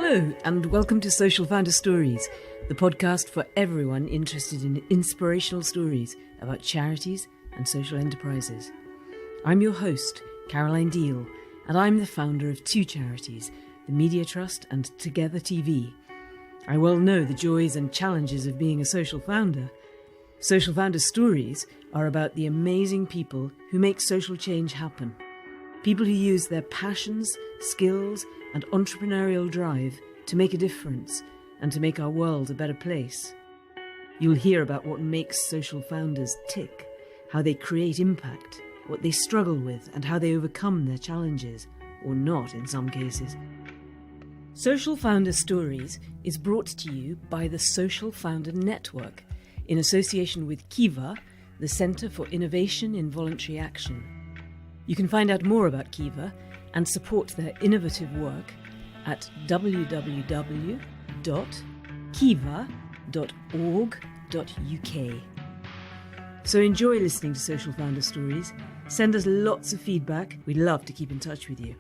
Hello, and welcome to Social Founder Stories, the podcast for everyone interested in inspirational stories about charities and social enterprises. I'm your host, Caroline Deal, and I'm the founder of two charities, the Media Trust and Together TV. I well know the joys and challenges of being a social founder. Social Founder Stories are about the amazing people who make social change happen. People who use their passions, skills, and entrepreneurial drive to make a difference and to make our world a better place. You'll hear about what makes social founders tick, how they create impact, what they struggle with, and how they overcome their challenges, or not in some cases. Social Founder Stories is brought to you by the Social Founder Network, in association with Kiva, the Centre for Innovation in Voluntary Action. You can find out more about Kiva and support their innovative work at www.kiva.org.uk. So enjoy listening to Social Founder Stories. Send us lots of feedback. We'd love to keep in touch with you.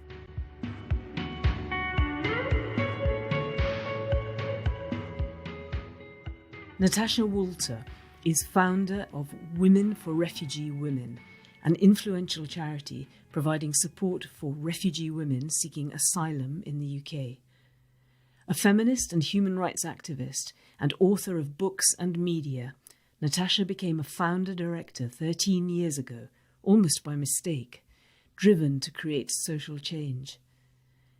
Natasha Walter is founder of Women for Refugee Women, an influential charity providing support for refugee women seeking asylum in the UK. A feminist and human rights activist and author of books and media, Natasha became a founder-director 13 years ago, almost by mistake, driven to create social change.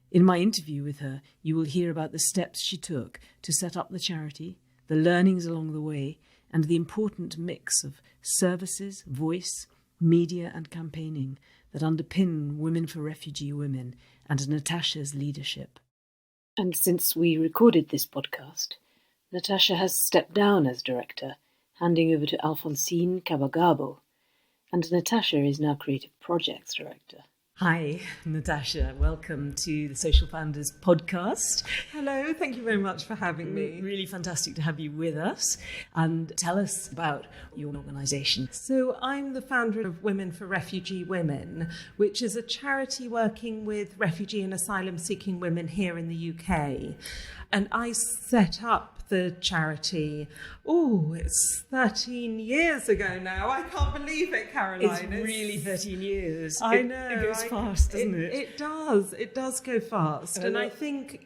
In my interview with her, you will hear about the steps she took to set up the charity, the learnings along the way, and the important mix of services, voice, media and campaigning that underpin Women for Refugee Women and Natasha's leadership. And since we recorded this podcast, Natasha has stepped down as director, handing over to Alfonsine Cabagabo, and Natasha is now Creative Projects Director. Hi, Natasha. Welcome to the Social Founders podcast. Hello, thank you very much for having me. Really fantastic to have you with us. And tell us about your organisation. So I'm the founder of Women for Refugee Women, which is a charity working with refugee and asylum-seeking women here in the UK. And I set up the charity, it's 13 years ago now. I can't believe it, Caroline. It's really 13 years. I know. It goes fast, doesn't it? It does. It does go fast. And I think,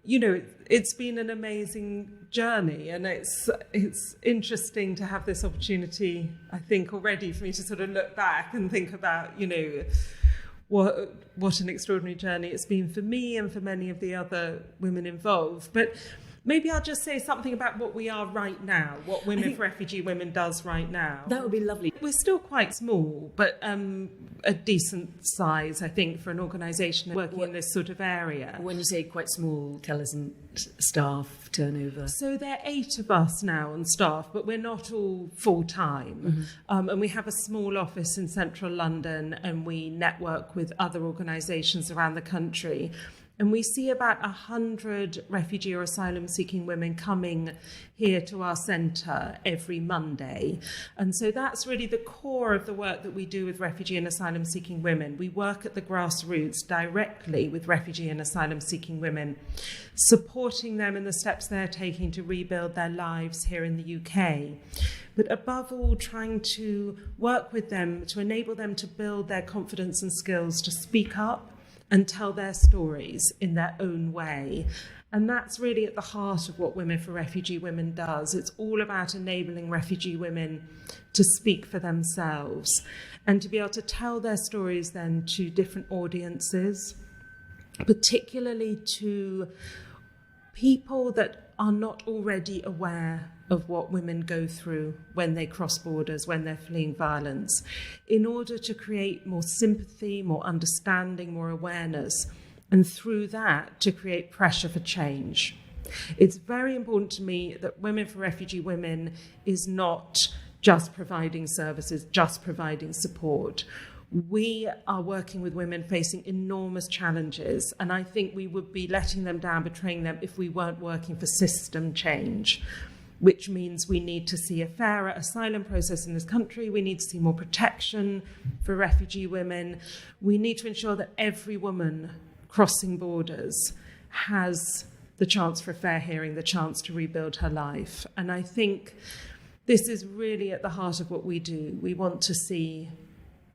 it's been an amazing journey, and it's interesting to have this opportunity, I think, already for me to sort of look back and think about, what an extraordinary journey it's been for me and for many of the other women involved. But maybe I'll just say something about what we are right now, what Women for Refugee Women does right now. That would be lovely. We're still quite small, but a decent size, I think, for an organisation working in this sort of area. When you say quite small, tell us in staff turnover. So there are 8 of us now on staff, but we're not all full-time. Mm-hmm. And we have a small office in central London, and we network with other organisations around the country. And we see about 100 refugee or asylum-seeking women coming here to our centre every Monday. And so that's really the core of the work that we do with refugee and asylum-seeking women. We work at the grassroots directly with refugee and asylum-seeking women, supporting them in the steps they're taking to rebuild their lives here in the UK. But above all, trying to work with them to enable them to build their confidence and skills to speak up and tell their stories in their own way. And that's really at the heart of what Women for Refugee Women does. It's all about enabling refugee women to speak for themselves and to be able to tell their stories then to different audiences, particularly to people that are not already aware of what women go through when they cross borders, when they're fleeing violence, in order to create more sympathy, more understanding, more awareness, and through that to create pressure for change. It's very important to me that Women for Refugee Women is not just providing services, just providing support. We are working with women facing enormous challenges, and I think we would be letting them down, betraying them, if we weren't working for system change, which means we need to see a fairer asylum process in this country. We need to see more protection for refugee women. We need to ensure that every woman crossing borders has the chance for a fair hearing, the chance to rebuild her life. And I think this is really at the heart of what we do. We want to see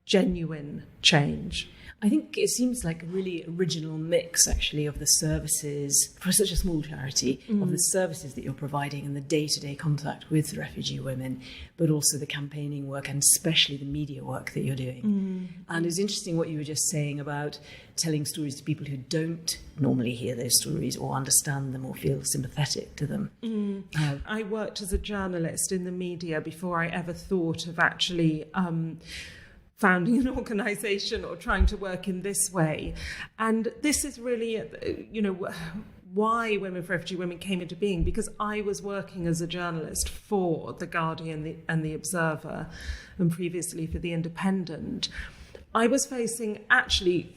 genuine change. I think it seems like a really original mix, actually, of the services, for such a small charity, of the services that you're providing and the day-to-day contact with refugee women, but also the campaigning work and especially the media work that you're doing. And it was interesting what you were just saying about telling stories to people who don't normally hear those stories or understand them or feel sympathetic to them. I worked as a journalist in the media before I ever thought of actually founding an organisation or trying to work in this way. And this is really, why Women for Refugee Women came into being, because I was working as a journalist for The Guardian and The Observer, and previously for The Independent. I was facing actually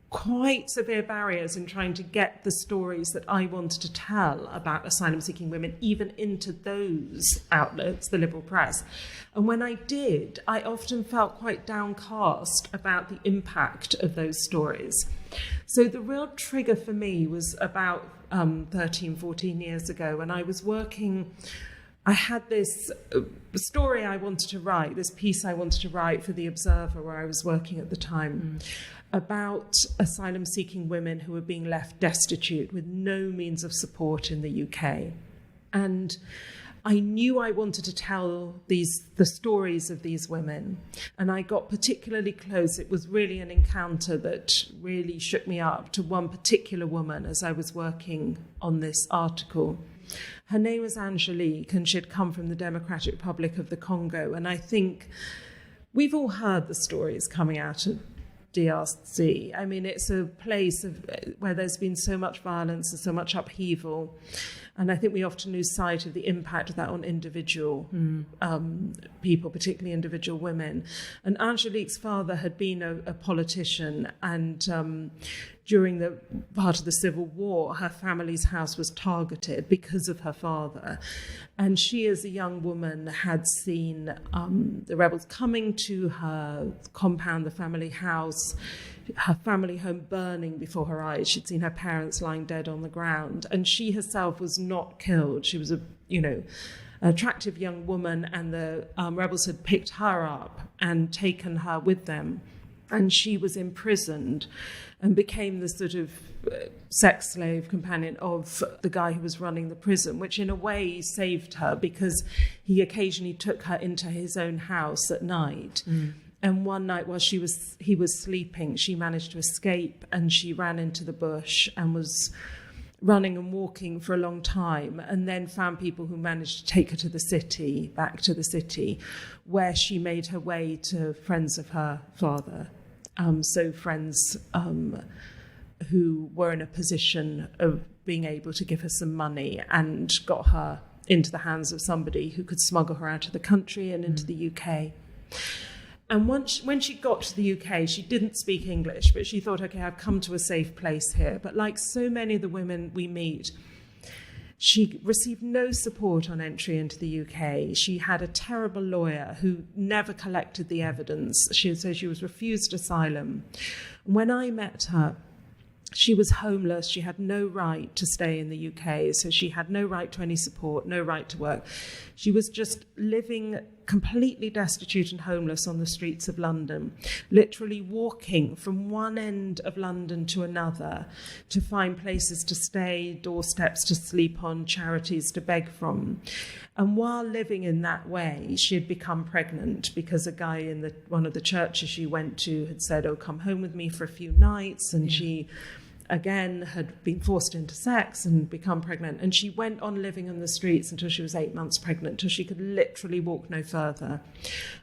quite severe barriers in trying to get the stories that I wanted to tell about asylum-seeking women even into those outlets, the liberal press. And when I did, I often felt quite downcast about the impact of those stories. So the real trigger for me was about 13, 14 years ago, when I was working. I had this story I wanted to write, this piece I wanted to write for The Observer, where I was working at the time, about asylum-seeking women who were being left destitute with no means of support in the UK. And I knew I wanted to tell the stories of these women, and I got particularly close. It was really an encounter that really shook me up to one particular woman as I was working on this article. Her name was Angelique, and she had come from the Democratic Republic of the Congo. And I think we've all heard the stories coming out of DRC. I mean, it's a place where there's been so much violence and so much upheaval. And I think we often lose sight of the impact of that on individual people, particularly individual women. And Angelique's father had been a politician, and during the part of the Civil War, her family's house was targeted because of her father. And she, as a young woman, had seen the rebels coming to her compound, the family house, her family home burning before her eyes. She'd seen her parents lying dead on the ground, and she herself was not killed. She was an attractive young woman, and the rebels had picked her up and taken her with them. And she was imprisoned and became the sort of sex slave companion of the guy who was running the prison, which in a way saved her, because he occasionally took her into his own house at night. And one night while he was sleeping, she managed to escape, and she ran into the bush and was running and walking for a long time, and then found people who managed to take her to the city, back to the city, where she made her way to friends of her father. So friends who were in a position of being able to give her some money, and got her into the hands of somebody who could smuggle her out of the country and into the UK. And when she got to the UK, she didn't speak English, but she thought, okay, I've come to a safe place here. But like so many of the women we meet, she received no support on entry into the UK. She had a terrible lawyer who never collected the evidence. So she was refused asylum. When I met her, she was homeless. She had no right to stay in the UK. So she had no right to any support, no right to work. She was just living completely destitute and homeless on the streets of London, literally walking from one end of London to another to find places to stay, doorsteps to sleep on, charities to beg from. And while living in that way, she had become pregnant, because a guy in one of the churches she went to had said, oh, come home with me for a few nights. And she again had been forced into sex and become pregnant. And she went on living on the streets until she was 8 months pregnant, until she could literally walk no further.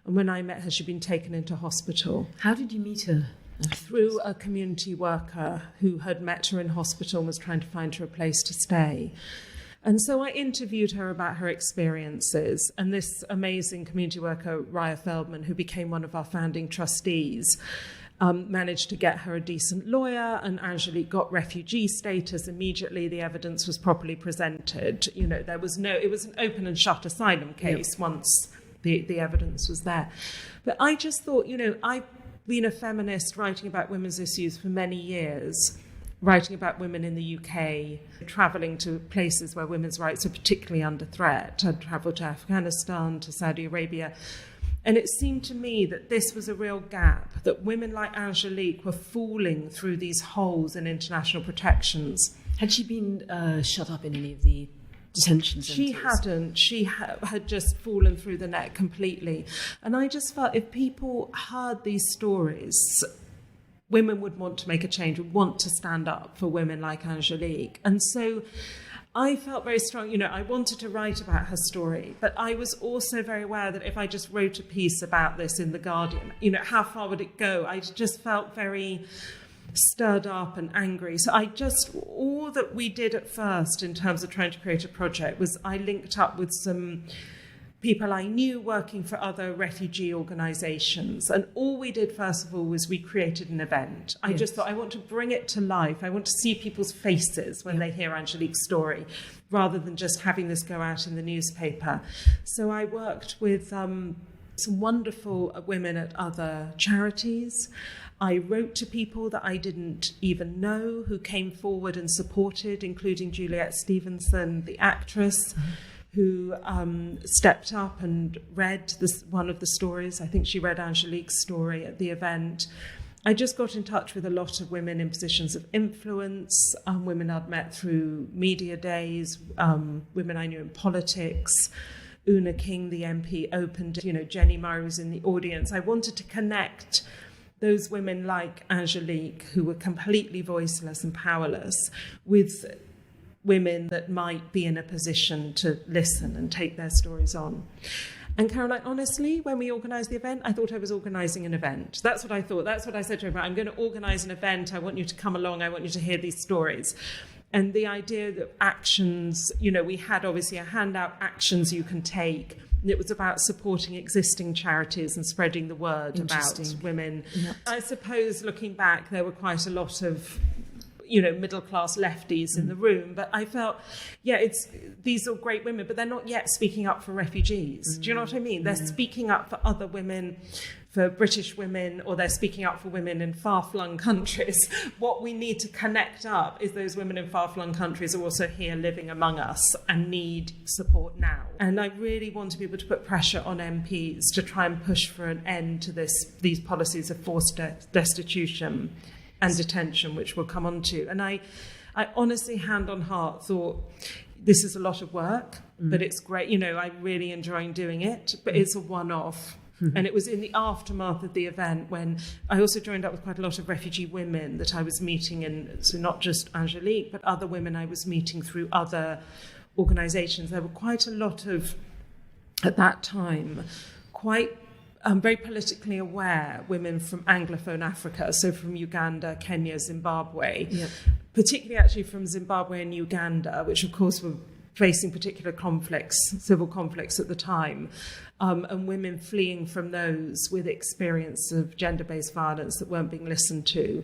And when I met her, she'd been taken into hospital. How did you meet her? Through a community worker who had met her in hospital and was trying to find her a place to stay. And so I interviewed her about her experiences. And this amazing community worker, Raya Feldman, who became one of our founding trustees, managed to get her a decent lawyer, and Angelique got refugee status immediately. The evidence was properly presented. It was an open and shut asylum case once the evidence was there. But I just thought, I've been a feminist writing about women's issues for many years. writing about women in the UK, travelling to places where women's rights are particularly under threat. I'd travelled to Afghanistan, to Saudi Arabia. And it seemed to me that this was a real gap, that women like Angelique were falling through these holes in international protections. Had she been shut up in any of the detention centres? She hadn't. She had just fallen through the net completely. And I just felt if people heard these stories, women would want to make a change, would want to stand up for women like Angelique. And so I felt very strong, I wanted to write about her story, but I was also very aware that if I just wrote a piece about this in The Guardian, how far would it go? I just felt very stirred up and angry. So all that we did at first in terms of trying to create a project was I linked up with some people I knew working for other refugee organisations. And all we did, first of all, was we created an event. I just thought, I want to bring it to life. I want to see people's faces when they hear Angelique's story, rather than just having this go out in the newspaper. So I worked with some wonderful women at other charities. I wrote to people that I didn't even know who came forward and supported, including Juliet Stevenson, the actress, who stepped up and read one of the stories. I think she read Angelique's story at the event. I just got in touch with a lot of women in positions of influence, women I'd met through media days, women I knew in politics. Una King, the MP, opened, Jenny Murray was in the audience. I wanted to connect those women like Angelique, who were completely voiceless and powerless, with women that might be in a position to listen and take their stories on. And Caroline, honestly, when we organised the event, I thought I was organising an event. That's what I thought. That's what I said to everyone. I'm going to organise an event. I want you to come along. I want you to hear these stories. And the idea that actions, we had obviously a handout, actions you can take. It was about supporting existing charities and spreading the word about women. Yeah. I suppose, looking back, there were quite a lot of middle-class lefties in the room. But I felt, these are great women, but they're not yet speaking up for refugees. Do you know what I mean? They're speaking up for other women, for British women, or they're speaking up for women in far-flung countries. What we need to connect up is those women in far-flung countries are also here living among us and need support now. And I really want to be able to put pressure on MPs to try and push for an end to these policies of forced destitution and detention, which we'll come on to. And I honestly, hand on heart, thought this is a lot of work, but it's great. I'm really enjoying doing it, but it's a one-off. And it was in the aftermath of the event when I also joined up with quite a lot of refugee women that I was meeting, and so not just Angelique, but other women I was meeting through other organisations. There were quite a lot of, at that time, quite very politically aware women from Anglophone Africa, so from Uganda, Kenya, Zimbabwe, particularly actually from Zimbabwe and Uganda, which of course were facing particular conflicts, civil conflicts at the time, and women fleeing from those with experience of gender-based violence that weren't being listened to.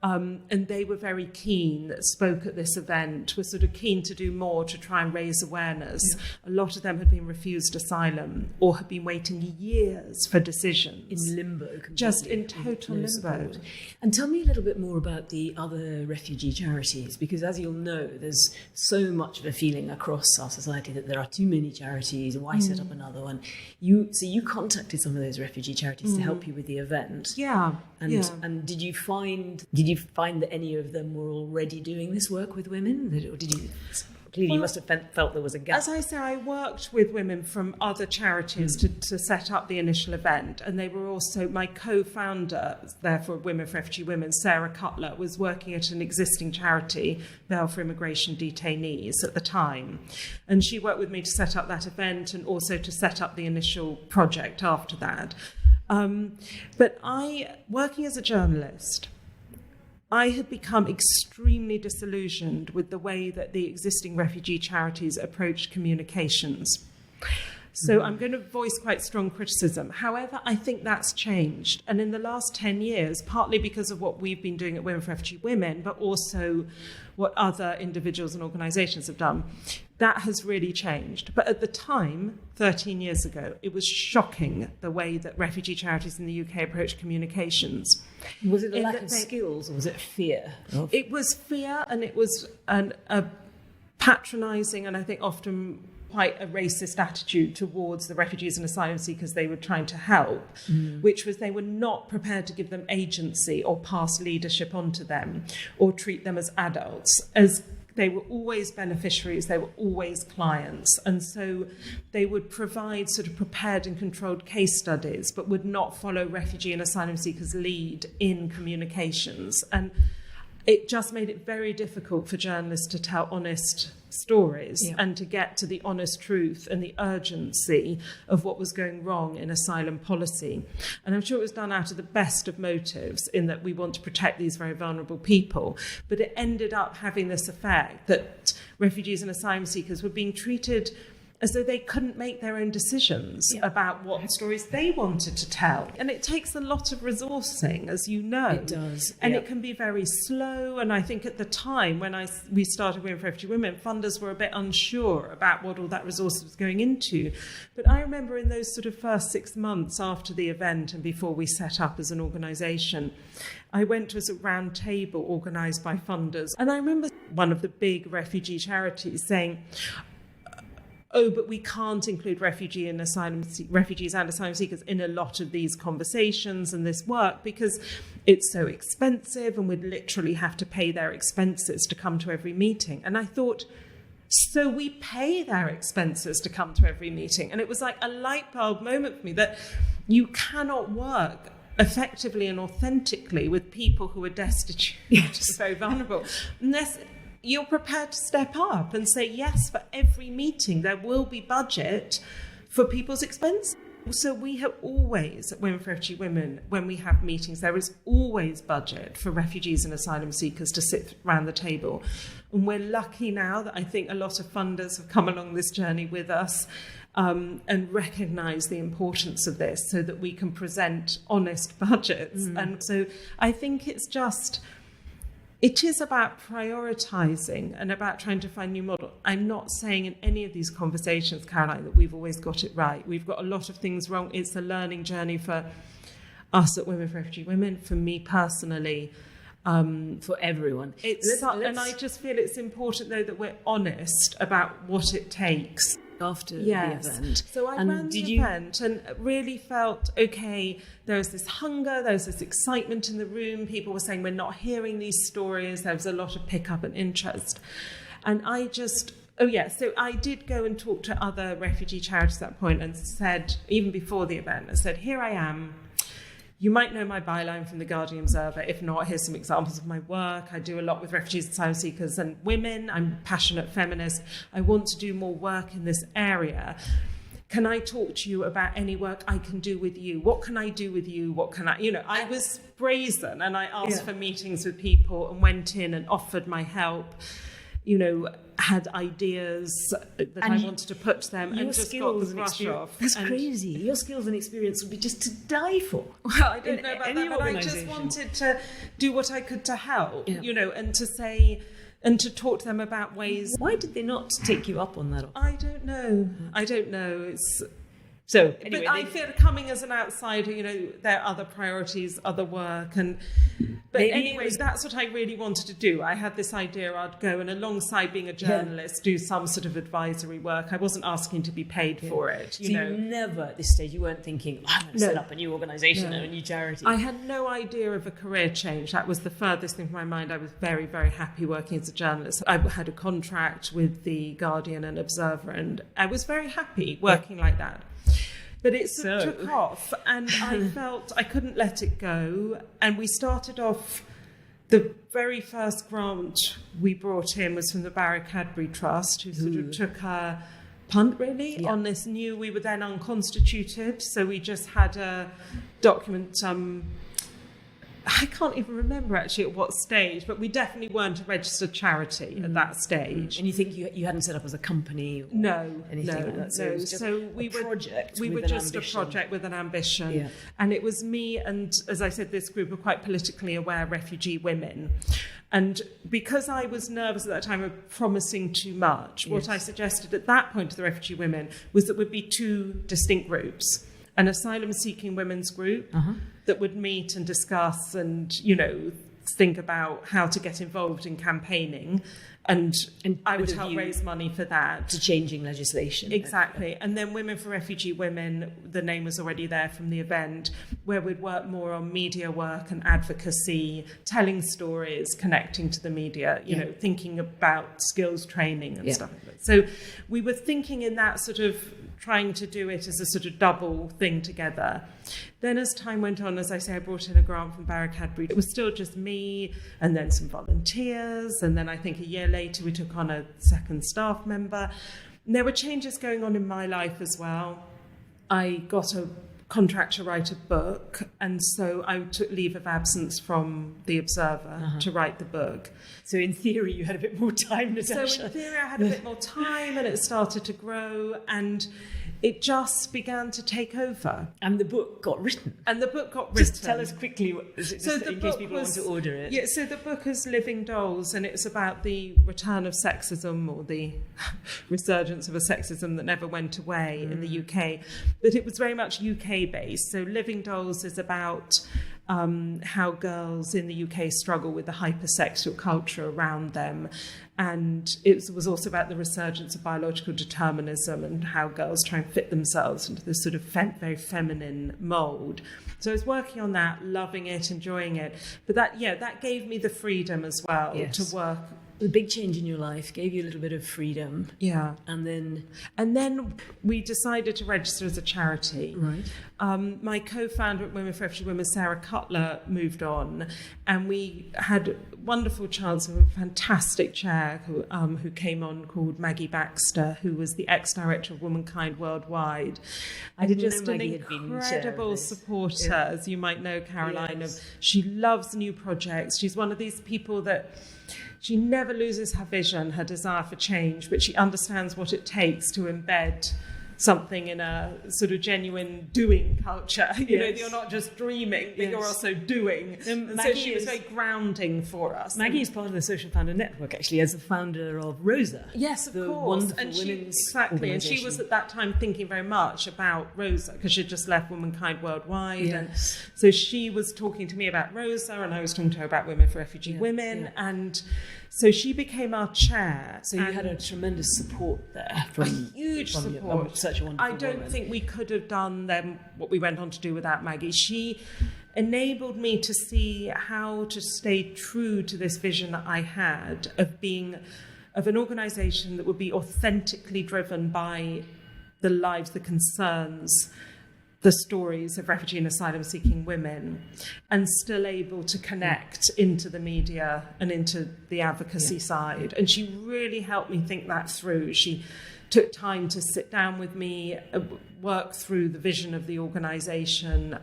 And they were very keen, that spoke at this event, were sort of keen to do more to try and raise awareness. A lot of them had been refused asylum or had been waiting years for decisions. In limbo. Completely. Just in total limbo. Support. And tell me a little bit more about the other refugee charities, because as you'll know, there's so much of a feeling across our society that there are too many charities. Why set up another one? You contacted some of those refugee charities to help you with the event. Yeah. And did you find that any of them were already doing this work with women? Or did you? Clearly, you must have felt there was a gap. As I say, I worked with women from other charities to set up the initial event, and they were also my co-founder, therefore Women for Refugee Women, Sarah Cutler, was working at an existing charity, Bail for Immigration Detainees, at the time. And she worked with me to set up that event and also to set up the initial project after that. But working as a journalist, I had become extremely disillusioned with the way that the existing refugee charities approached communications. So I'm going to voice quite strong criticism. However, I think that's changed. And in the last 10 years, partly because of what we've been doing at Women for Refugee Women, but also what other individuals and organisations have done, That has really changed. But at the time, 13 years ago, it was shocking the way that refugee charities in the UK approached communications. Was it a lack of skills, or was it fear? It was fear, and it was a patronising, and I think often quite a racist attitude towards the refugees and asylum seekers they were trying to help, which was they were not prepared to give them agency or pass leadership onto them or treat them as adults, as they were always beneficiaries, they were always clients. And so they would provide sort of prepared and controlled case studies, but would not follow refugee and asylum seekers' lead in communications. And it just made it very difficult for journalists to tell honest stories and to get to the honest truth and the urgency of what was going wrong in asylum policy. And I'm sure it was done out of the best of motives, in that we want to protect these very vulnerable people. But it ended up having this effect that refugees and asylum seekers were being treated as though they couldn't make their own decisions about what stories they wanted to tell. And it takes a lot of resourcing, as you know. It does. And it can be very slow. And I think at the time when we started Women for Refugee Women, funders were a bit unsure about what all that resource was going into. But I remember in those sort of first 6 months after the event and before we set up as an organisation, I went to a round table organised by funders. And I remember one of the big refugee charities saying, oh, but we can't include refugees and asylum seekers in a lot of these conversations and this work because it's so expensive and we'd literally have to pay their expenses to come to every meeting. And I thought, so we pay their expenses to come to every meeting. And it was like a light bulb moment for me that you cannot work effectively and authentically with people who are destitute, so vulnerable, unless you're prepared to step up and say, yes, for every meeting there will be budget for people's expenses. So we have always, at Women for Refugee Women, when we have meetings, there is always budget for refugees and asylum seekers to sit around the table. And we're lucky now that I think a lot of funders have come along this journey with us and recognise the importance of this so that we can present honest budgets. And so I think it is about prioritising and about trying to find new models. I'm not saying in any of these conversations, Caroline, that we've always got it right. We've got a lot of things wrong. It's a learning journey for us at Women for Refugee Women, for me personally. For everyone. And I just feel it's important, though, that we're honest about what it takes. After the event. So I ran the event and really felt, okay, there was this hunger, there was this excitement in the room. People were saying, we're not hearing these stories. There was a lot of pickup and interest. And so I did go and talk to other refugee charities at that point and said, even before the event, I said, here I am. You might know my byline from the Guardian Observer. If not, here's some examples of my work. I do a lot with refugees, asylum seekers and women. I'm a passionate feminist. I want to do more work in this area. Can I talk to you about any work I can do with you? What can I do with you? What can I was brazen and I asked for meetings with people and went in and offered my help. Had ideas that I wanted to put to them and just got the brush off. That's crazy. Your skills and experience would be just to die for. Well, I don't know about that, but I just wanted to do what I could to help, and to say and to talk to them about ways. Why did they not take you up on that? I don't know. It's... So, anyway, but I feel coming as an outsider, there are other priorities, other work. But anyways, that's what I really wanted to do. I had this idea I'd go and alongside being a journalist, do some sort of advisory work. I wasn't asking to be paid for it. You never, at this stage, you weren't thinking, I'm going to set up a new organisation or a new charity. I had no idea of a career change. That was the furthest thing from my mind. I was very, very happy working as a journalist. I had a contract with the Guardian and Observer, and I was very happy working like that. But it took off and I felt I couldn't let it go. And we started off, the very first grant we brought in was from the Barry Cadbury Trust, who sort of took a punt, really, on this new, we were then unconstituted. So we just had a document I can't even remember actually at what stage, but we definitely weren't a registered charity at that stage. And you think you hadn't set up as a company? Or anything like that? So it was just we were project. We were just ambition. A project with an ambition. Yeah. And it was me and, as I said, this group of quite politically aware refugee women. And because I was nervous at that time of promising too much, what I suggested at that point to the refugee women was that would be two distinct groups. An asylum-seeking women's group that would meet and discuss and, think about how to get involved in campaigning. And I would help raise money for that. To changing legislation. Exactly. And then Women for Refugee Women, the name was already there from the event, where we'd work more on media work and advocacy, telling stories, connecting to the media, thinking about skills training and stuff like that. So we were thinking in that sort of trying to do it as a sort of double thing together. Then as time went on, as I say, I brought in a grant from Barrack Cadbury. It was still just me and then some volunteers. And then I think a year later, we took on a second staff member. And there were changes going on in my life as well. I got a contract to write a book. And so I took leave of absence from The Observer to write the book. So in theory, you had a bit more time, Natasha. So in theory, I had a bit more time and it started to grow and it just began to take over. And the book got written. Just tell us quickly, in case people want to order it. Yeah, so the book is Living Dolls, and it's about the return of sexism, or the resurgence of a sexism that never went away in the UK. But it was very much UK-based. So Living Dolls is about how girls in the UK struggle with the hypersexual culture around them. And it was also about the resurgence of biological determinism and how girls try and fit themselves into this sort of very feminine mould. So I was working on that, loving it, enjoying it. But that gave me the freedom as well to work. The big change in your life gave you a little bit of freedom. Yeah. And then we decided to register as a charity. Right. My co-founder at Women for Refugee Women, Sarah Cutler, moved on, and we had a wonderful chance of a fantastic chair who came on called Maggie Baxter, who was the ex-director of Womankind Worldwide. I didn't just know an Maggie had been incredible supporter, as you might know, Caroline. She loves new projects. She's one of these people that she never loses her vision, her desire for change, but she understands what it takes to embed something in a sort of genuine doing culture. You know, you're not just dreaming, but you're also doing. And so she was very grounding for us. Maggie is part of the Social Founder Network, actually, as the founder of Rosa. Yes, of course. And and she was at that time thinking very much about Rosa, because she'd just left Womankind Worldwide. And so she was talking to me about Rosa, and I was talking to her about Women for Refugee Women. And so she became our chair. So you had a tremendous support there. Huge support. Such a wonderful I don't think we could have done what we went on to do without Maggie. She enabled me to see how to stay true to this vision that I had of an organisation that would be authentically driven by the lives, the concerns, the stories of refugee and asylum-seeking women, and still able to connect into the media and into the advocacy side. And she really helped me think that through. She took time to sit down with me, work through the vision of the organisation,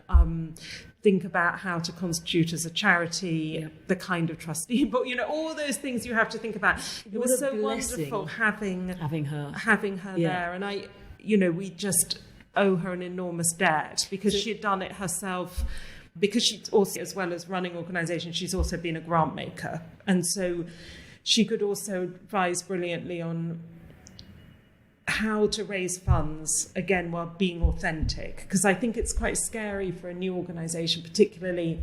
think about how to constitute as a charity, the kind of trustee, but all those things you have to think about. It was so wonderful having her there, and we just owe her an enormous debt, because she had done it herself. Because she's also, as well as running organisations, she's also been a grant maker, and so she could also advise brilliantly on how to raise funds, again, while being authentic. Because I think it's quite scary for a new organisation, particularly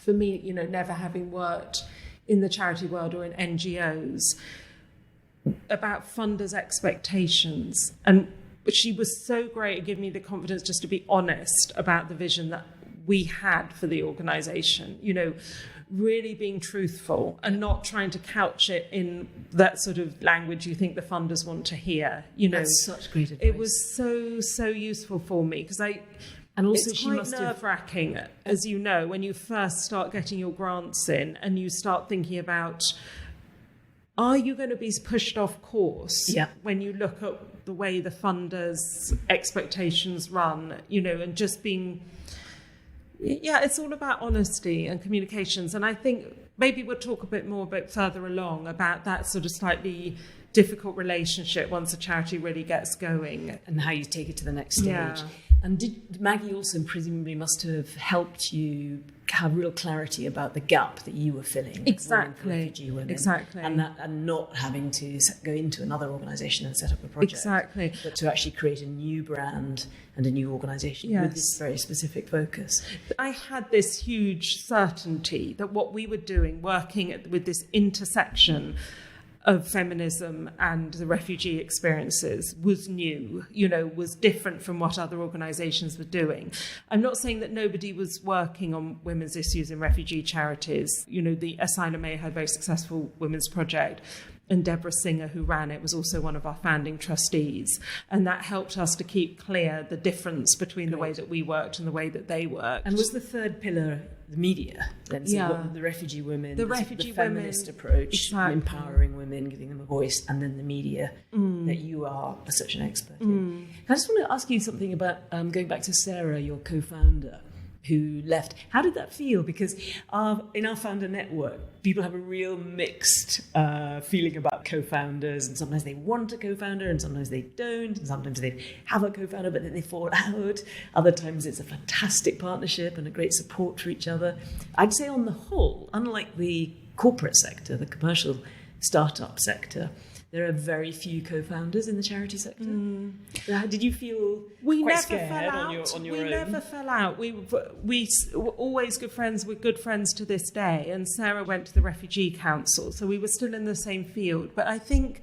for me, never having worked in the charity world or in NGOs, about funders' expectations. But she was so great at giving me the confidence just to be honest about the vision that we had for the organisation, really being truthful and not trying to couch it in that sort of language you think the funders want to hear. That's such great advice. It was so useful for me, because and also it's quite nerve-wracking, as you know, when you first start getting your grants in and you start thinking about, are you going to be pushed off course when you look at the way the funders' expectations run, and just being Yeah, it's all about honesty and communications. And I think maybe we'll talk a bit more about further along about that sort of slightly difficult relationship once a charity really gets going. And how you take it to the next stage. Yeah. And did Maggie also presumably must have helped you have real clarity about the gap that you were filling? Exactly. With Refugee Women. Exactly. And not having to go into another organisation and set up a project. Exactly. But to actually create a new brand and a new organisation with this very specific focus. I had this huge certainty that what we were doing, working with this intersection of feminism and the refugee experiences, was new, was different from what other organisations were doing. I'm not saying that nobody was working on women's issues in refugee charities. The Asylum A had a very successful women's project, and Deborah Singer, who ran it, was also one of our founding trustees. And that helped us to keep clear the difference between the way that we worked and the way that they worked. And was the third pillar the media? Then, so the refugee women, the feminist approach, exactly. Empowering women, giving them a voice, and then the media that you are such an expert in. I just want to ask you something about going back to Sarah, your co-founder, who left. How did that feel? Because in our founder network, people have a real mixed feeling about co-founders, and sometimes they want a co-founder and sometimes they don't, and sometimes they have a co-founder but then they fall out. Other times it's a fantastic partnership and a great support for each other. I'd say on the whole, unlike the corporate sector, the commercial startup sector, there are very few co-founders in the charity sector. Did you feel quite scared on your own? We never fell out. We were always good friends. We're good friends to this day. And Sarah went to the Refugee Council, so we were still in the same field. But I think...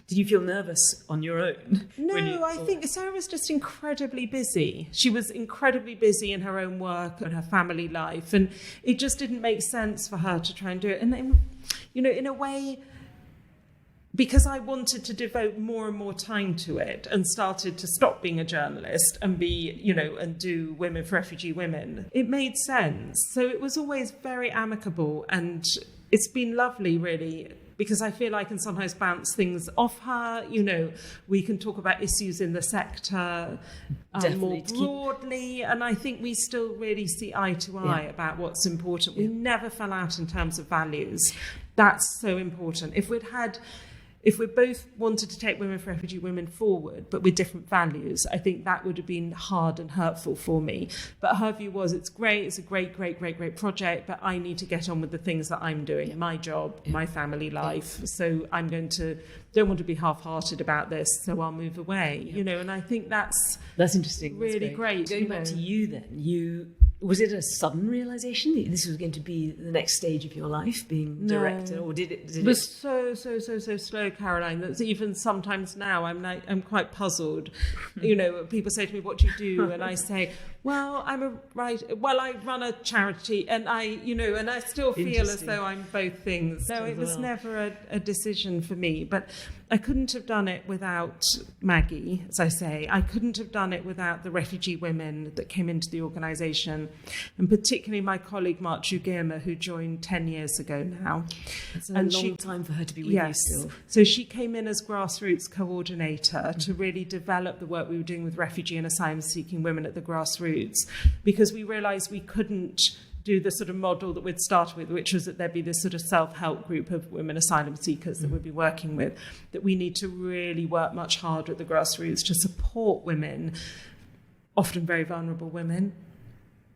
Did you feel nervous on your own? No, I think Sarah was just incredibly busy. She was incredibly busy in her own work and her family life. And it just didn't make sense for her to try and do it. And, in a way... because I wanted to devote more and more time to it and started to stop being a journalist and and do Women for Refugee Women, it made sense. So it was always very amicable, and it's been lovely, really, because I feel I can sometimes bounce things off her. We can talk about issues in the sector more broadly, and I think we still really see eye to eye about what's important. We never fell out in terms of values. That's so important. If we both wanted to take Women for Refugee Women forward, but with different values, I think that would have been hard and hurtful for me. But her view was, it's great, it's a great, great, great, great project, but I need to get on with the things that I'm doing, my job, my family life. So don't want to be half-hearted about this, so I'll move away. And I think that's interesting. Really great. Going back to you then, was it a sudden realization that this was going to be the next stage of your life, being director, or did it was so slow, Caroline, that even sometimes now I'm quite puzzled. People say to me, "What do you do?" And I say, "Well, I run a charity, and I still feel as though I'm both things." So it was never a decision for me, but I couldn't have done it without Maggie, as I say. I couldn't have done it without the refugee women that came into the organisation, and particularly my colleague Mark Girma, who joined 10 years ago now. It's a long time for her to be with you still. So she came in as grassroots coordinator to really develop the work we were doing with refugee and asylum-seeking women at the grassroots, because we realised we couldn't do the sort of model that we'd started with, which was that there'd be this sort of self-help group of women asylum seekers that we'd be working with, that we need to really work much harder at the grassroots to support women, often very vulnerable women,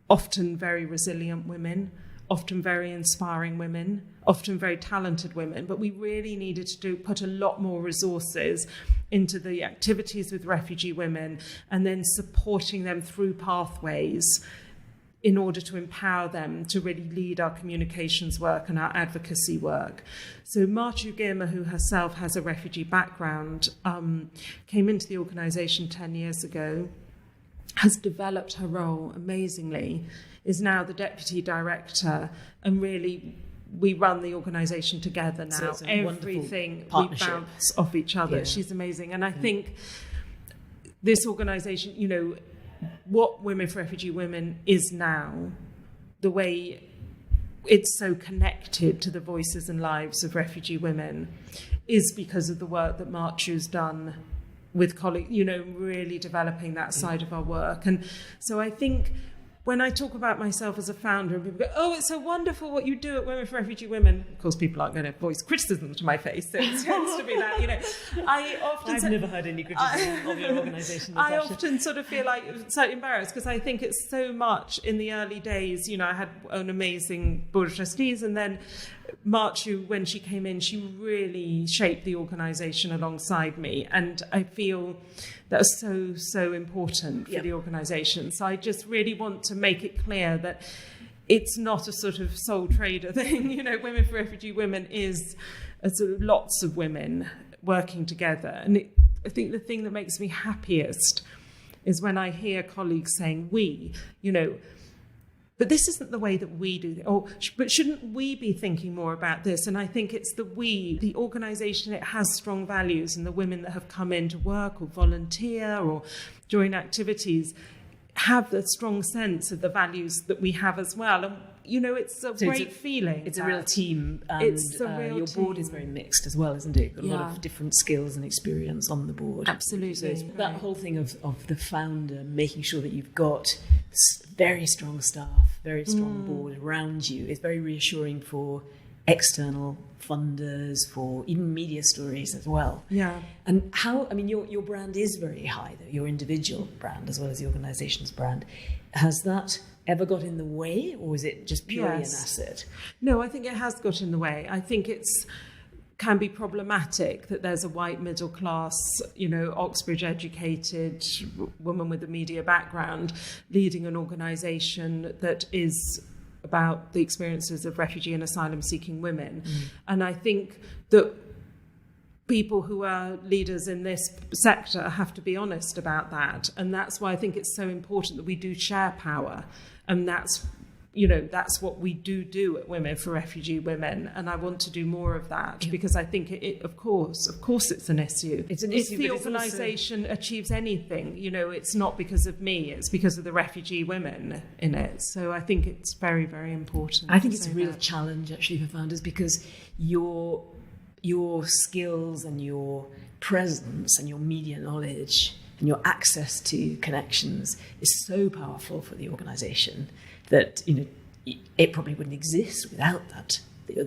often very resilient women, often very inspiring women, often very talented women. But we really needed to put a lot more resources into the activities with refugee women, and then supporting them through pathways in order to empower them to really lead our communications work and our advocacy work. So Martu Girma, who herself has a refugee background, came into the organisation 10 years ago, has developed her role amazingly, is now the deputy director, and really we run the organisation together now. So everything we bounce off each other. Yeah. She's amazing. And I think this organisation, what Women for Refugee Women is now, the way it's so connected to the voices and lives of refugee women, is because of the work that Marchu's done with colleagues, really developing that side of our work. And so I think when I talk about myself as a founder and people go, oh, it's so wonderful what you do at Women for Refugee Women. Of course, people aren't going to voice criticism to my face, so it tends to be that, I've never heard any criticism of your organisation, Natasha. I often sort of feel like slightly embarrassed because I think it's so much in the early days. I had an amazing board of trustees, and then Marchu, when she came in, she really shaped the organisation alongside me, and I feel that was so important for the organisation. So I just really want to make it clear that it's not a sort of sole trader thing. Women for Refugee Women is sort of lots of women working together. And I think the thing that makes me happiest is when I hear colleagues saying, but this isn't the way that we do it. But shouldn't we be thinking more about this? And I think it's the organisation, it has strong values, and the women that have come in to work or volunteer or join activities have a strong sense of the values that we have as well. And, it's a great feeling. It's a real team. And your board is very mixed as well, isn't it? Got a lot of different skills and experience on the board. Absolutely. So it's that whole thing of the founder making sure that you've got very strong staff, very strong board around you is very reassuring for external funders, for even media stories as well. Yeah. And your brand is very high, though, your individual brand as well as the organisation's brand. Has that ever got in the way, or is it just purely an asset? No, I think it has got in the way. I think can be problematic that there's a white middle class, Oxbridge educated woman with a media background leading an organisation that is about the experiences of refugee and asylum seeking women. And I think that people who are leaders in this sector have to be honest about that. And that's why I think it's so important that we do share power. And that's what we do at Women for Refugee Women. And I want to do more of that because I think it of course it's an issue. It's an issue. If the organisation achieves anything, it's not because of me, it's because of the refugee women in it. So I think it's very, very important. I think it's a real challenge actually for founders, because your skills and your presence and your media knowledge and your access to connections is so powerful for the organisation that it probably wouldn't exist without that,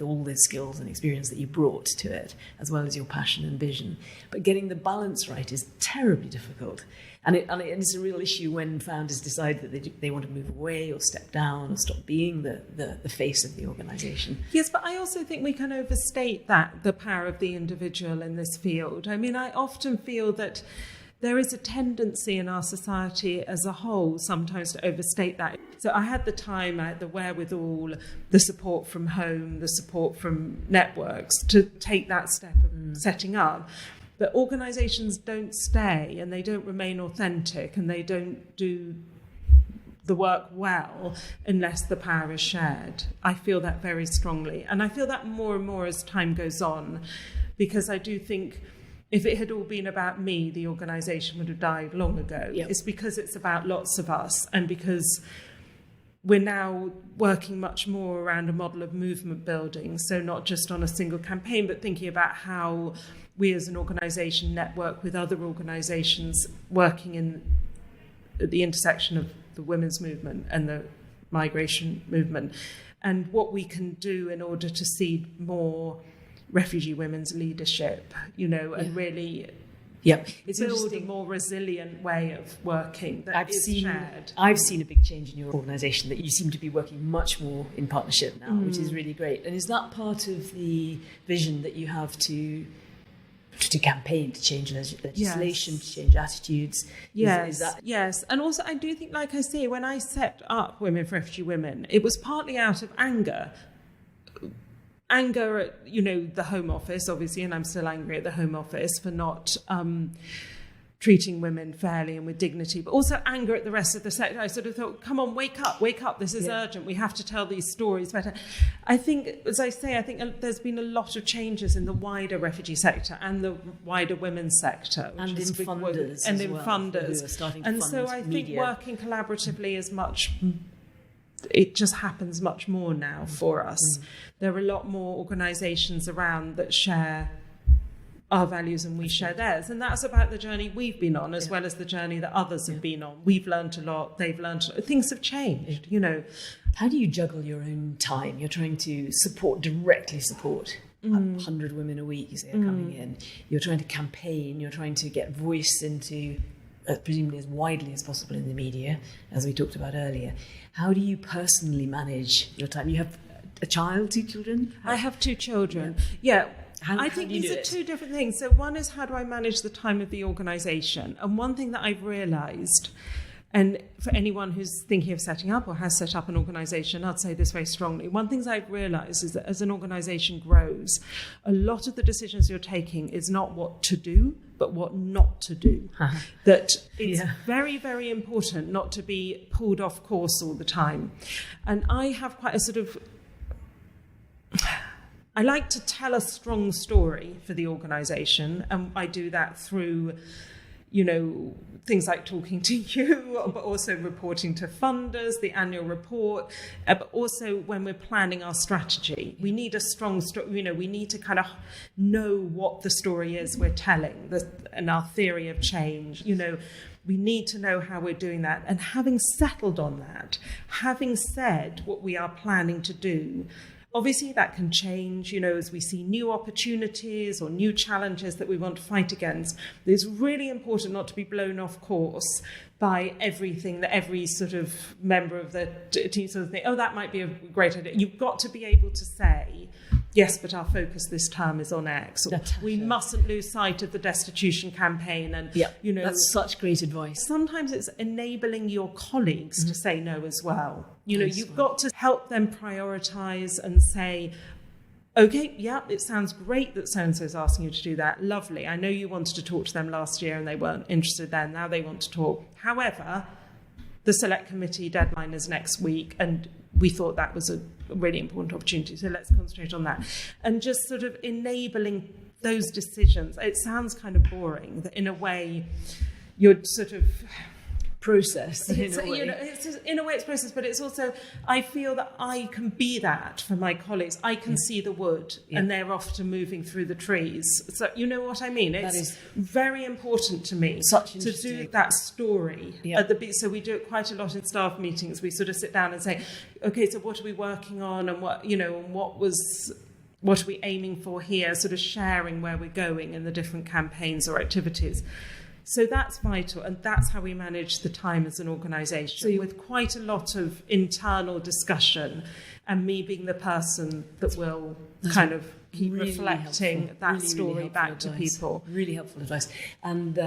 all the skills and experience that you brought to it, as well as your passion and vision. But getting the balance right is terribly difficult. And it's a real issue when founders decide that they want to move away or step down or stop being the face of the organisation. Yes, but I also think we can overstate the power of the individual in this field. I mean, I often feel that there is a tendency in our society as a whole sometimes to overstate that. So I had the time, I had the wherewithal, the support from home, the support from networks to take that step of setting up. But organisations don't stay and they don't remain authentic and they don't do the work well unless the power is shared. I feel that very strongly. And I feel that more and more as time goes on, because I do think if it had all been about me, the organisation would have died long ago. Yep. It's because it's about lots of us, and because we're now working much more around a model of movement building. So not just on a single campaign, but thinking about how we as an organisation network with other organisations working at the intersection of the women's movement and the migration movement, and what we can do in order to seed more refugee women's leadership, and really build a more resilient way of working that shared. I've seen a big change in your organisation, that you seem to be working much more in partnership now, which is really great. And is that part of the vision that you have to campaign, to change legislation, to change attitudes? Yes. And also I do think, like I say, when I set up Women for Refugee Women, it was partly out of anger at, the Home Office, obviously, and I'm still angry at the Home Office for not treating women fairly and with dignity, but also anger at the rest of the sector. I sort of thought, come on, wake up, this is urgent, we have to tell these stories better. I think, as I say, there's been a lot of changes in the wider refugee sector and the wider women's sector. And in funders. And in funders. And so I think working collaboratively is it just happens much more now for us. There are a lot more organisations around that share our values and we share theirs. And that's about the journey we've been on, as well as the journey that others have been on. We've learned a lot, they've learned a lot. Things have changed, you know. How do you juggle your own time? You're trying to directly support 100 women a week, you say, are coming in. You're trying to campaign, you're trying to get voice into, presumably as widely as possible in the media, as we talked about earlier. How do you personally manage your time? You have a child, 2 children? I have 2 children. Yeah. I think these are 2 different things. So one is, how do I manage the time of the organisation? And one thing that I've realised, and for anyone who's thinking of setting up or has set up an organisation, I'd say this very strongly. One thing I've realised is that as an organisation grows, a lot of the decisions you're taking is not what to do, but what not to do. That it's very, very important not to be pulled off course all the time. And I have quite a sort of... I like to tell a strong story for the organisation, and I do that through, you know, things like talking to you, but also reporting to funders, the annual report, but also when we're planning our strategy. We need a strong story, you know, we need to kind of know what the story is we're telling, and our theory of change, you know. We need to know how we're doing that. And having settled on that, having said what we are planning to do, obviously that can change, you know, as we see new opportunities or new challenges that we want to fight against. It's really important not to be blown off course by everything that every sort of member of the team sort of think, oh, that might be a great idea. You've got to be able to say, yes, but our focus this term is on X. Or, we mustn't lose sight of the destitution campaign. And, you know, that's such great advice. Sometimes it's enabling your colleagues to say no as well. You know, you've got to help them prioritise and say, okay, yeah, it sounds great that so-and-so is asking you to do that. Lovely. I know you wanted to talk to them last year and they weren't interested then. Now they want to talk. However, the select committee deadline is next week, and we thought that was a really important opportunity. So let's concentrate on that. And just sort of enabling those decisions. It sounds kind of boring that in a way you're sort of... process in a way. You know, in a way it's process, but it's also, I feel that I can be that for my colleagues. I can see the wood and they're often moving through the trees. So you know what I mean? It's very important to me to do that story. So we do it quite a lot in staff meetings. We sort of sit down and say, okay, so what are we working on, and what, you know, and what are we aiming for here, sort of sharing where we're going in the different campaigns or activities. So that's vital, and that's how we manage the time as an organisation, with quite a lot of internal discussion, and me being the person that will kind of keep really reflecting that story back to people. Really helpful advice. And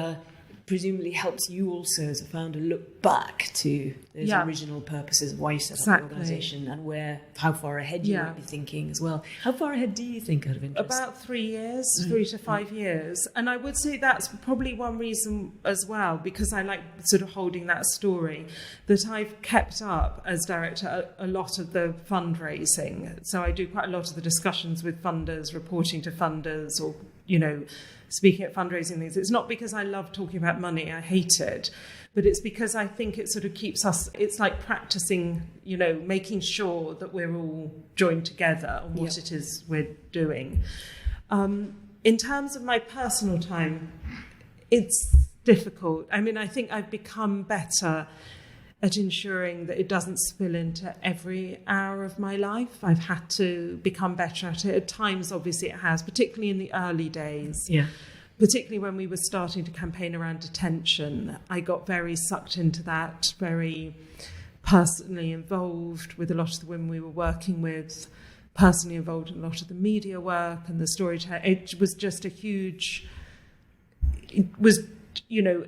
presumably helps you also as a founder look back to those original purposes of why you set up the organisation, and how far ahead you might be thinking as well. How far ahead do you think, out of interest? About 3 years, 3 to 5 years. And I would say that's probably one reason as well, because I like sort of holding that story, that I've kept up as director a lot of the fundraising. So I do quite a lot of the discussions with funders, reporting to funders, or, you know, speaking at fundraising things. It's not because I love talking about money, I hate it, but it's because I think it sort of keeps us, it's like practicing, you know, making sure that we're all joined together on what it is we're doing. In terms of my personal time, it's difficult. I mean, I think I've become better at ensuring that it doesn't spill into every hour of my life. I've had to become better at it. At times, obviously, it has, particularly in the early days. Particularly when we were starting to campaign around detention. I got very sucked into that, very personally involved with a lot of the women we were working with, personally involved in a lot of the media work and the storytelling. It was just it was, you know,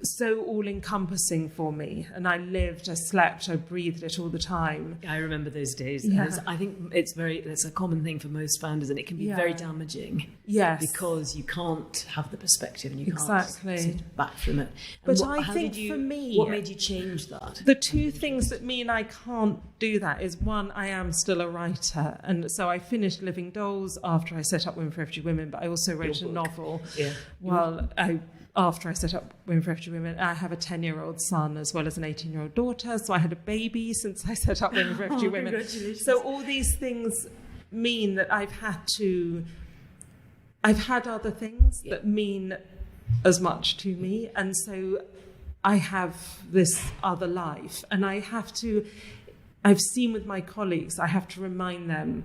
so all-encompassing for me, and I lived, I slept, I breathed it all the time. I remember those days. I think it's a common thing for most founders, and it can be very damaging. Because you can't have the perspective, and you can't sit back from it. But I think for me, what made you change that? The two things that mean I can't do that is, one, I am still a writer, and so I finished Living Dolls after I set up Women for Refugee Women, but I also wrote a novel after I set up Women for Refugee Women. I have a 10-year-old son as well as an 18-year-old daughter, so I had a baby since I set up Women for Refugee Women. So all these things mean that I've had to I've had other things that mean as much to me, and so I have this other life, and I've seen with my colleagues, I have to remind them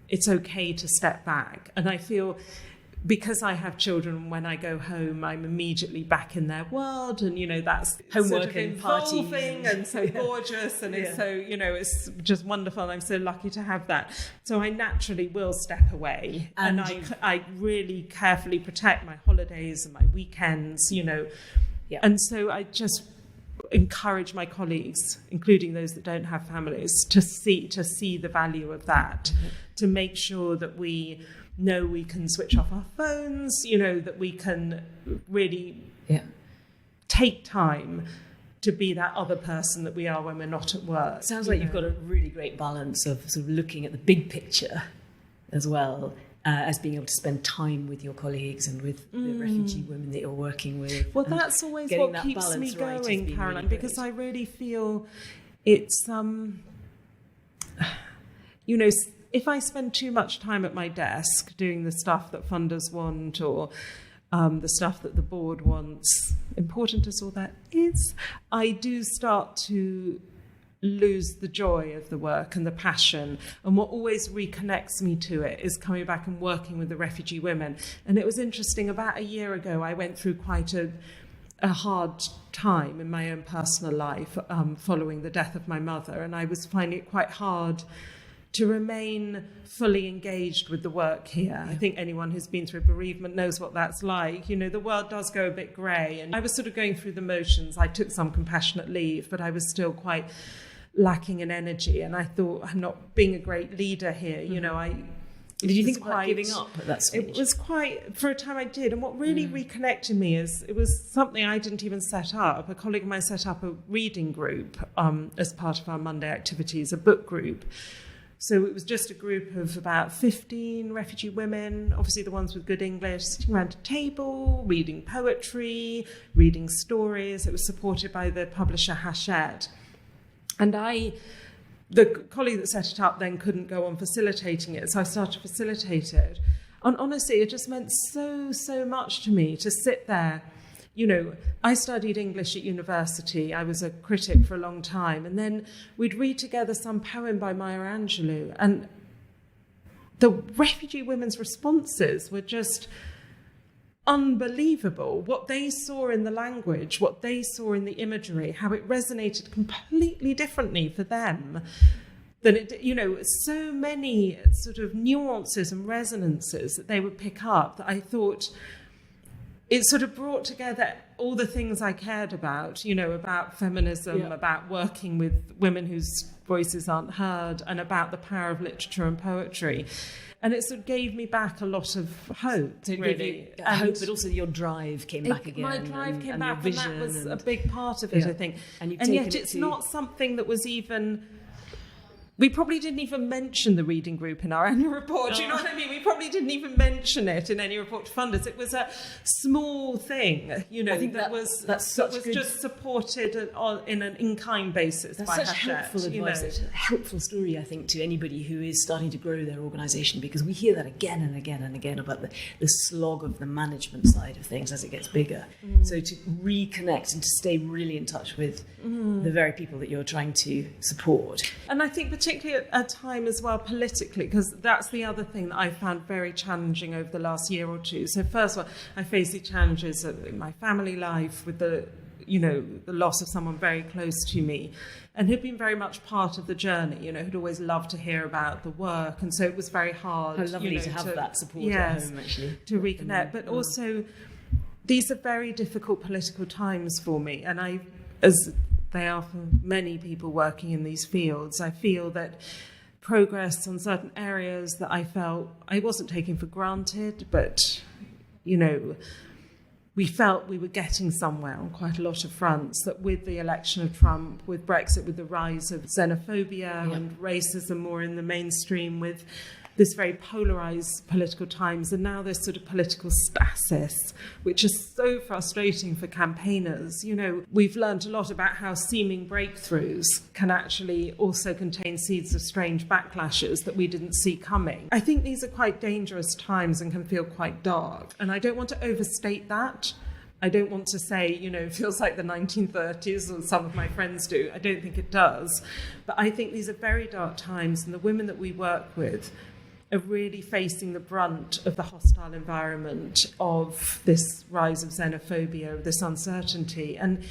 it's okay to step back. And I feel, because I have children, when I go home, I'm immediately back in their world, and that's homework sort of and parties and so gorgeous, and it's so it's just wonderful, and I'm so lucky to have that. So I naturally will step away, and I really carefully protect my holidays and my weekends, and so I just encourage my colleagues, including those that don't have families, to see the value of that, to make sure that we know we can switch off our phones, that we can really take time to be that other person that we are when we're not at work. Sounds like you've got a really great balance of sort of looking at the big picture as well, as being able to spend time with your colleagues and with the refugee women that you're working with. Well, that's always what keeps me going, Caroline, because I really feel it's, if I spend too much time at my desk doing the stuff that funders want, or the stuff that the board wants, important as all that is, I do start to lose the joy of the work and the passion. And what always reconnects me to it is coming back and working with the refugee women. And it was interesting, about a year ago, I went through quite a hard time in my own personal life following the death of my mother. And I was finding it quite hard to remain fully engaged with the work here. I think anyone who's been through bereavement knows what that's like. The world does go a bit grey. And I was sort of going through the motions. I took some compassionate leave, but I was still quite lacking in energy. And I thought, I'm not being a great leader here. Did you think about giving up at that stage? It was quite, for a time I did. And what really reconnected me is, it was something I didn't even set up. A colleague of mine set up a reading group as part of our Monday activities, a book group. So it was just a group of about 15 refugee women, obviously the ones with good English, sitting around a table, reading poetry, reading stories. It was supported by the publisher Hachette. And the colleague that set it up then couldn't go on facilitating it, so I started to facilitate it. And honestly, it just meant so much to me to sit there. I studied English at university. I was a critic for a long time. And then we'd read together some poem by Maya Angelou. And the refugee women's responses were just unbelievable. What they saw in the language, what they saw in the imagery, how it resonated completely differently for them than it, so many sort of nuances and resonances that they would pick up, that I thought it sort of brought together all the things I cared about, about feminism, about working with women whose voices aren't heard, and about the power of literature and poetry. And it sort of gave me back a lot of hope, so it really. Gave you hope, but also your drive came back again. My drive came back, and that was a big part of it, I think. And yet it's not something that was even... We probably didn't even mention the reading group in our annual report. Do you know what I mean? We probably didn't even mention it in any report to funders. It was a small thing, I think that was just supported in an in-kind basis by That's such Hachette, helpful advice. It's a helpful story, I think, to anybody who is starting to grow their organisation, because we hear that again and again and again about the slog of the management side of things as it gets bigger. So to reconnect and to stay really in touch with the very people that you're trying to support. And I think particularly at a time as well politically, because that's the other thing that I found very challenging over the last year or two. So first of all, I faced the challenges in my family life with the loss of someone very close to me, and who'd been very much part of the journey, who'd always loved to hear about the work. And so it was very hard. How lovely to have that support at home, actually. To reconnect. But also, these are very difficult political times for me. And as they are for many people working in these fields, I feel that progress on certain areas that I felt I wasn't taking for granted, but, we felt we were getting somewhere on quite a lot of fronts, that with the election of Trump, with Brexit, with the rise of xenophobia and racism more in the mainstream, with this very polarised political times, and now this sort of political stasis, which is so frustrating for campaigners. You know, we've learned a lot about how seeming breakthroughs can actually also contain seeds of strange backlashes that we didn't see coming. I think these are quite dangerous times and can feel quite dark, and I don't want to overstate that. I don't want to say, you know, it feels like the 1930s, or some of my friends do. I don't think it does. But I think these are very dark times, and the women that we work with are really facing the brunt of the hostile environment of this rise of xenophobia, of this uncertainty. And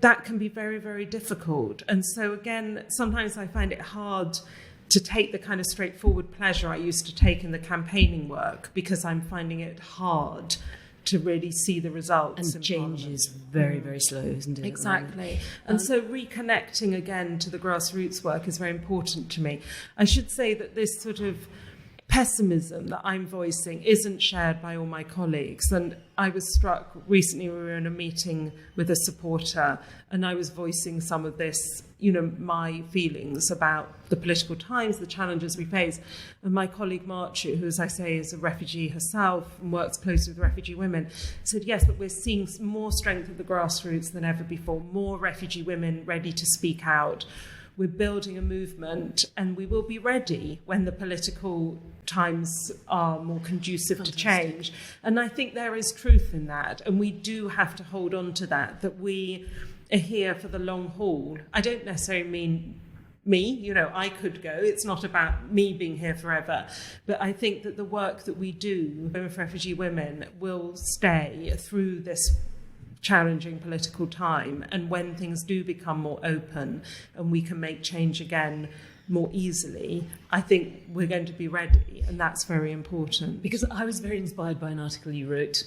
that can be very, very difficult. And so again, sometimes I find it hard to take the kind of straightforward pleasure I used to take in the campaigning work, because I'm finding it hard to really see the results. And change is very, very slow, isn't it? Exactly. And so reconnecting again to the grassroots work is very important to me. I should say that this sort of pessimism that I'm voicing isn't shared by all my colleagues. And I was struck recently, we were in a meeting with a supporter, and I was voicing some of this, you know, my feelings about the political times, the challenges we face. And my colleague Marchu, who, as I say, is a refugee herself and works closely with refugee women, said, yes, but we're seeing more strength of the grassroots than ever before, more refugee women ready to speak out. We're building a movement, and we will be ready when the political times are more conducive to change. And I think there is truth in that, and we do have to hold on to that we are here for the long haul. I don't necessarily mean me, you know, I could go. It's not about me being here forever. But I think that the work that we do with refugee women will stay through this challenging political time, and when things do become more open and we can make change again more easily, I think we're going to be ready, and that's very important. Because I was very inspired by an article you wrote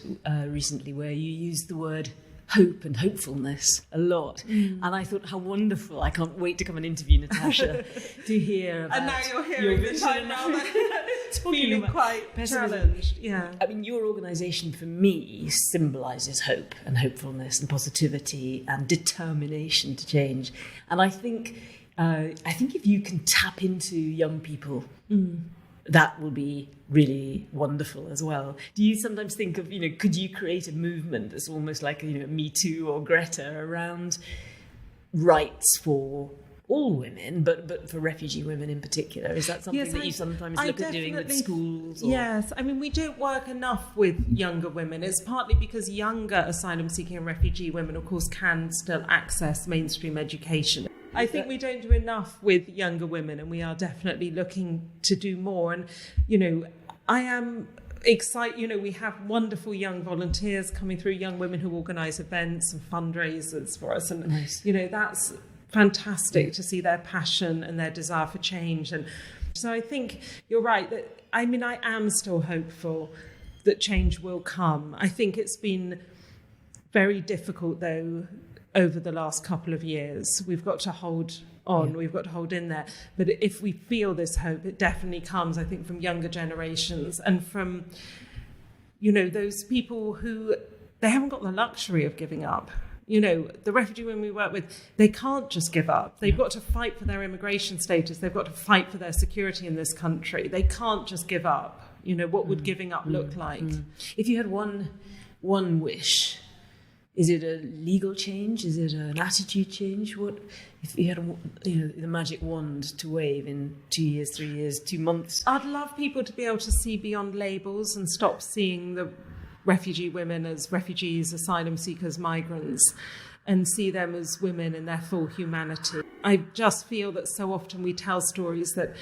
recently where you used the word hope and hopefulness a lot. And I thought, how wonderful. I can't wait to come and interview Natasha to hear about. And now you're hearing the time now. It's feeling quite challenged. Yeah. I mean, your organisation for me symbolises hope and hopefulness and positivity and determination to change. And I think if you can tap into young people, that will be really wonderful as well. Do you sometimes think of, you know, could you create a movement that's almost like, you know, Me Too or Greta around rights for all women, but for refugee women in particular? Is that something that you sometimes look at doing with schools? Or? Yes, I mean, we don't work enough with younger women. It's partly because younger asylum-seeking and refugee women, of course, can still access mainstream education. I think we don't do enough with younger women, and we are definitely looking to do more. And, you know, I am excited. You know, we have wonderful young volunteers coming through, young women who organise events and fundraisers for us. And, nice. You know, that's fantastic to see their passion and their desire for change. And so I think you're right. That, I mean, I am still hopeful that change will come. I think it's been very difficult, though, over the last couple of years. We've got to hold on, we've got to hold in there. But if we feel this hope, it definitely comes, I think, from younger generations and from, you know, those people who, they haven't got the luxury of giving up. You know, the refugee women we work with, they can't just give up. They've got to fight for their immigration status. They've got to fight for their security in this country. They can't just give up. You know, what would giving up look like? If you had one wish, is it a legal change? Is it an attitude change? What if you had the magic wand to wave in 2 years, 3 years, 2 months? I'd love people to be able to see beyond labels and stop seeing the refugee women as refugees, asylum seekers, migrants, and see them as women in their full humanity. I just feel that so often we tell stories that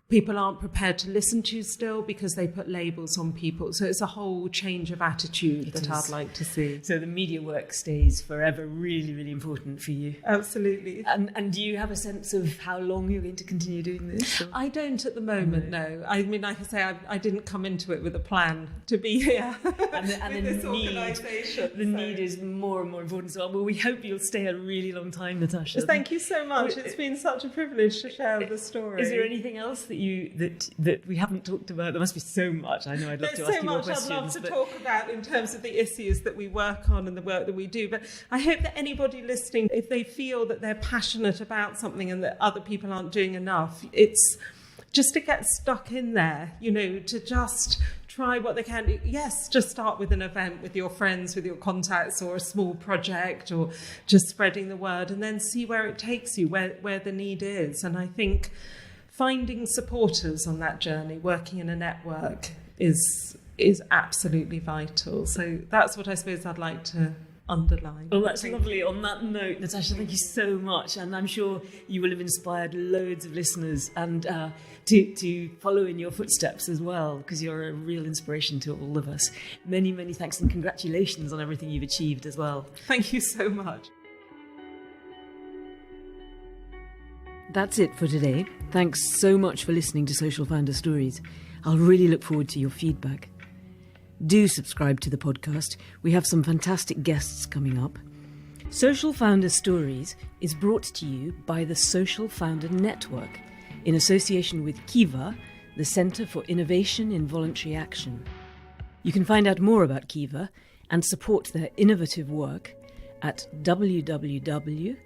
people aren't prepared to listen to still because they put labels on people. So it's a whole change of attitude that I'd like to see. So the media work stays forever really, really important for you. Absolutely. And do you have a sense of how long you're going to continue doing this? Or? I don't at the moment, no. I mean, like I say, I didn't come into it with a plan to be here and this organisation. The need is more and more important. So well, we hope you'll stay a really long time, Natasha. Thank you so much. It's been such a privilege to share the story. Is there anything else that that we haven't talked about? There must be so much. I know I'd love to ask you more questions. There's so much I'd love to talk about in terms of the issues that we work on and the work that we do. But I hope that anybody listening, if they feel that they're passionate about something and that other people aren't doing enough, it's just to get stuck in there, to just try what they can do. Yes, just start with an event with your friends, with your contacts, or a small project, or just spreading the word, and then see where it takes you, where the need is. And I think finding supporters on that journey, working in a network, is absolutely vital. So that's what I suppose I'd like to underline. Well, that's lovely. On that note, Natasha, thank you so much. And I'm sure you will have inspired loads of listeners and to follow in your footsteps as well, because you're a real inspiration to all of us. Many, many thanks and congratulations on everything you've achieved as well. Thank you so much. That's it for today. Thanks so much for listening to Social Founder Stories. I'll really look forward to your feedback. Do subscribe to the podcast. We have some fantastic guests coming up. Social Founder Stories is brought to you by the Social Founder Network in association with Kiva, the Centre for Innovation in Voluntary Action. You can find out more about Kiva and support their innovative work at www.kiva.org.uk.